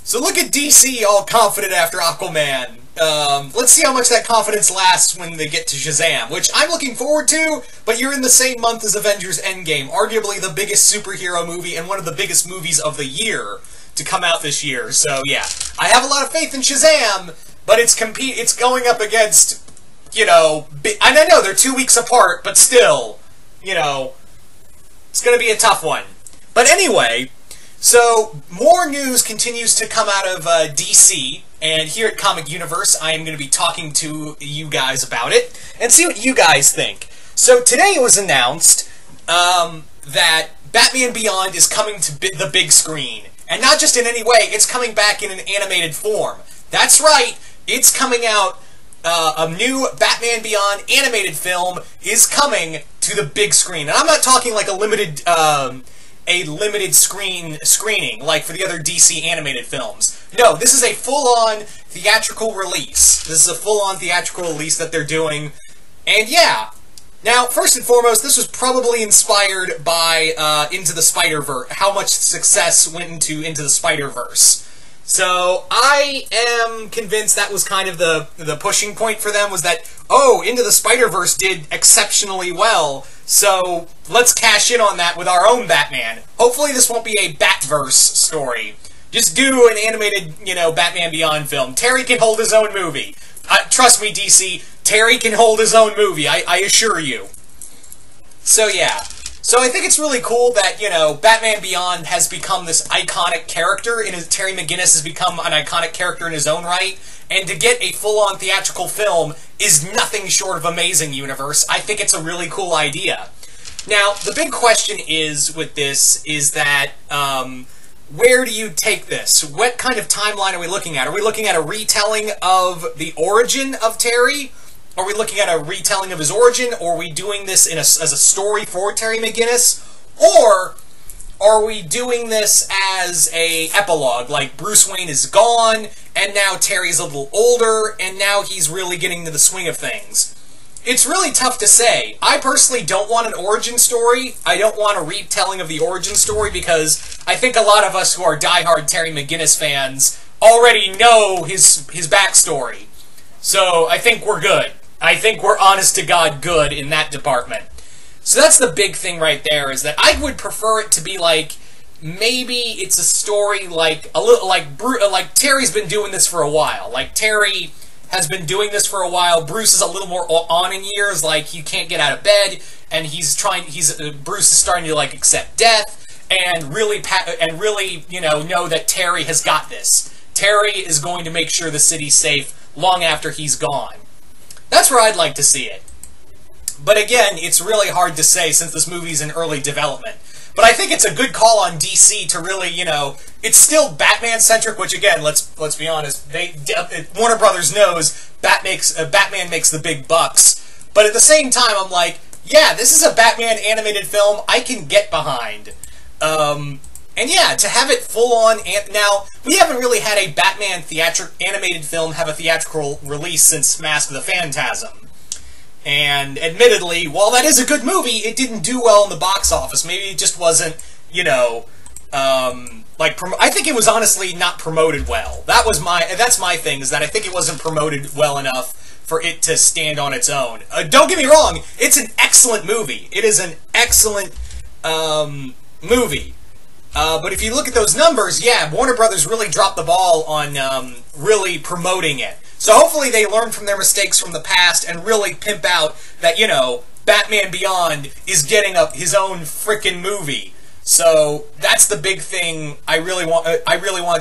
So look at DC all confident after Aquaman. Let's see how much that confidence lasts when they get to Shazam, which I'm looking forward to, but you're in the same month as Avengers Endgame, arguably the biggest superhero movie and one of the biggest movies of the year to come out this year. So yeah, I have a lot of faith in Shazam, but it's going up against, and I know they're 2 weeks apart, but still, it's going to be a tough one. But anyway, so more news continues to come out of DC, and here at Comic Universe, I am going to be talking to you guys about it, and see what you guys think. So today it was announced that Batman Beyond is coming to the big screen. And not just in any way, it's coming back in an animated form. That's right, it's coming out. A new Batman Beyond animated film is coming to the big screen. And I'm not talking like a limited screening, like for the other DC animated films. No, this is a full-on theatrical release. This is a full-on theatrical release that they're doing. And yeah, now, first and foremost, this was probably inspired by Into the Spider-Verse, how much success went into the Spider-Verse. So, I am convinced that was kind of the pushing point for them, was that, oh, Into the Spider-Verse did exceptionally well, so let's cash in on that with our own Batman. Hopefully this won't be a Batverse story. Just do an animated, Batman Beyond film. Terry can hold his own movie. Trust me, DC, Terry can hold his own movie, I assure you. So yeah. So I think it's really cool that, Batman Beyond has become this iconic character, and Terry McGinnis has become an iconic character in his own right, and to get a full-on theatrical film is nothing short of amazing, Universe. I think it's a really cool idea. Now, the big question is, with this, is that, where do you take this? What kind of timeline are we looking at? Are we looking at a retelling of the origin of Terry? Are we looking at a retelling of his origin, or are we doing this as a story for Terry McGinnis? Or are we doing this as a epilogue, like Bruce Wayne is gone, and now Terry's a little older, and now he's really getting to the swing of things? It's really tough to say. I personally don't want an origin story. I don't want a retelling of the origin story, because I think a lot of us who are diehard Terry McGinnis fans already know his backstory. So I think we're good. I think we're honest-to-God good in that department. So that's the big thing right there, is that I would prefer it to be like, maybe it's a story like, a little like Terry's been doing this for a while. Like, Terry has been doing this for a while. Bruce is a little more on in years, like, he can't get out of bed, and Bruce is starting to, like, accept death, and really, know that Terry has got this. Terry is going to make sure the city's safe long after he's gone. That's where I'd like to see it. But again, it's really hard to say since this movie's in early development. But I think it's a good call on DC to really, it's still Batman-centric, which again, let's be honest, Warner Brothers knows Batman makes the big bucks. But at the same time, I'm like, yeah, this is a Batman animated film I can get behind. And yeah, to have it full-on... Now, we haven't really had a Batman animated film have a theatrical release since Mask of the Phantasm. And admittedly, while that is a good movie, it didn't do well in the box office. Maybe it just wasn't, I think it was honestly not promoted well. That's my thing, is that I think it wasn't promoted well enough for it to stand on its own. Don't get me wrong, it's an excellent movie. It is an excellent movie. But if you look at those numbers, yeah, Warner Brothers really dropped the ball on really promoting it. So hopefully they learn from their mistakes from the past and really pimp out that, Batman Beyond is getting his own frickin' movie. So that's the big thing I really want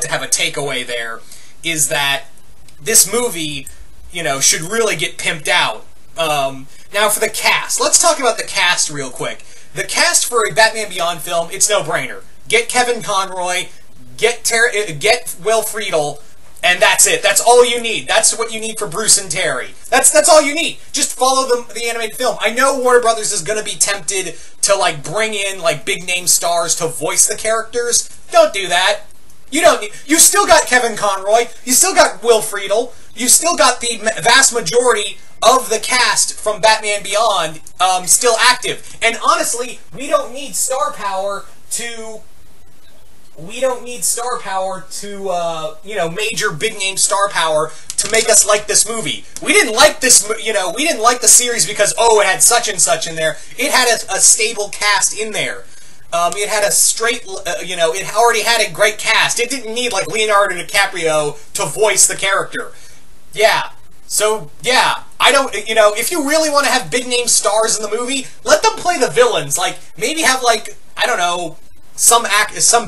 to have a takeaway there, is that this movie, should really get pimped out. Now for the cast. Let's talk about the cast real quick. The cast for a Batman Beyond film, it's no-brainer. Get Kevin Conroy, get Will Friedle, and that's it. That's all you need. That's what you need for Bruce and Terry. That's all you need. Just follow the animated film. I know Warner Brothers is going to be tempted to bring in big-name stars to voice the characters. Don't do that. You still got Kevin Conroy. You still got Will Friedle. You still got the vast majority of the cast from Batman Beyond still active. And honestly, we don't need star power to we don't need star power to, major big-name star power to make us like this movie. We didn't like this, we didn't like the series because, oh, it had such and such in there. It had a stable cast in there. It had a straight, it already had a great cast. It didn't need, like, Leonardo DiCaprio to voice the character. Yeah. So, yeah. I don't, if you really want to have big-name stars in the movie, let them play the villains. Like, maybe have, like, I don't know, some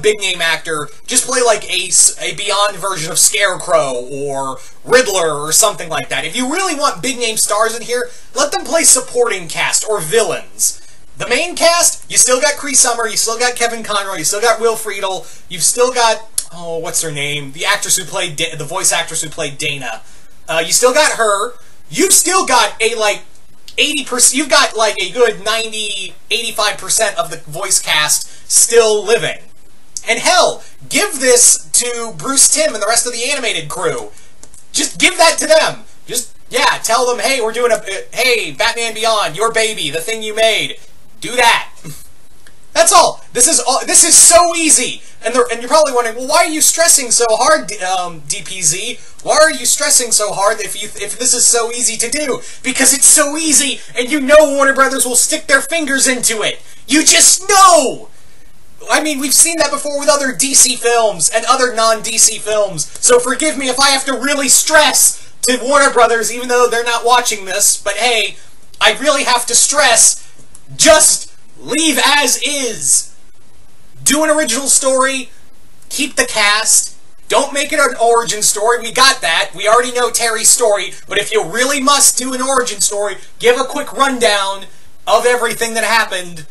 big-name actor just play, like, a Beyond version of Scarecrow or Riddler or something like that. If you really want big-name stars in here, let them play supporting cast or villains. The main cast, you still got Cree Summer, you still got Kevin Conroy, you still got Will Friedle, you've still got, oh, what's her name? The actress who played, the voice actress who played Dana. You still got her. You've still got a, like, 80%, you've got, like, a good 90, 85% of the voice cast still living. And hell, give this to Bruce Timm and the rest of the animated crew. Just give that to them. Just, yeah, tell them, hey, we're doing hey, Batman Beyond, your baby, the thing you made. Do that. That's all. This is so easy. And you're probably wondering, well, why are you stressing so hard, DPZ? Why are you stressing so hard if this is so easy to do? Because it's so easy, and you know Warner Brothers will stick their fingers into it. You just know. I mean, we've seen that before with other DC films and other non-DC films. So forgive me if I have to really stress to Warner Brothers, even though they're not watching this. But hey, I really have to stress. Just leave as is. Do an original story. Keep the cast. Don't make it an origin story. We got that. We already know Terry's story. But if you really must do an origin story, give a quick rundown of everything that happened.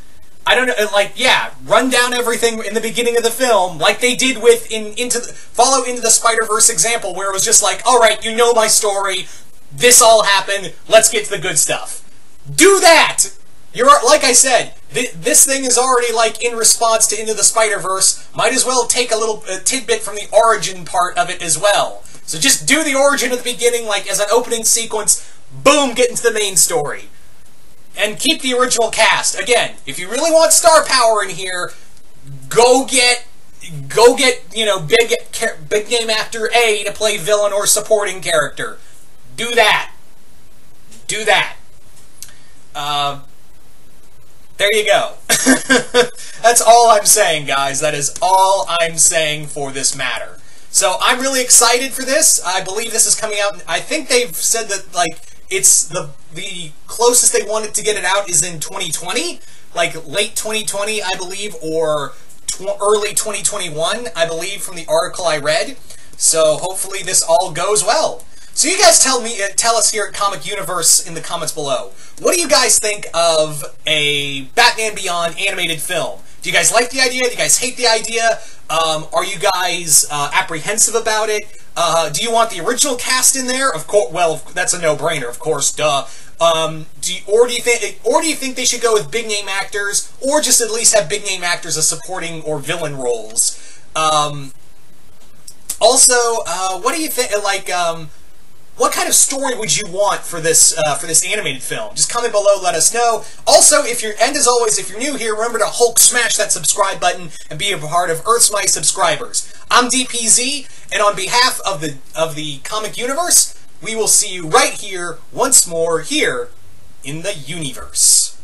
I don't know, like, yeah, run down everything in the beginning of the film, like they did with follow Into the Spider-Verse example, where it was just like, alright, you know my story, this all happened, let's get to the good stuff. Do that! Like I said, this thing is already, like, in response to Into the Spider-Verse. Might as well take a little tidbit from the origin part of it as well. So just do the origin at the beginning, like, as an opening sequence, boom, get into the main story. And keep the original cast. Again, if you really want star power in here, go get, big name actor A to play villain or supporting character. Do that. Do that. There you go. That's all I'm saying, guys. That is all I'm saying for this matter. So I'm really excited for this. I believe this is coming out. I think they've said that, like, it's the closest they wanted to get it out is in 2020, like late 2020, I believe, or early 2021, I believe, from the article I read. So hopefully this all goes well. So you guys tell us here at Comic Universe in the comments below. What do you guys think of a Batman Beyond animated film? Do you guys like the idea? Do you guys hate the idea? Are you guys apprehensive about it? Do you want the original cast in there? Of course. Well, that's a no-brainer, of course. Duh. Do you think they should go with big name actors, or just at least have big name actors as supporting or villain roles? Also, what do you think? Like, what kind of story would you want for this animated film? Just comment below, let us know. Also, and as always, if you're new here, remember to Hulk smash that subscribe button and be a part of Earth's Mighty Subscribers. I'm DPZ, and on behalf of the Comic Universe, we will see you right here once more here in the Youniverse.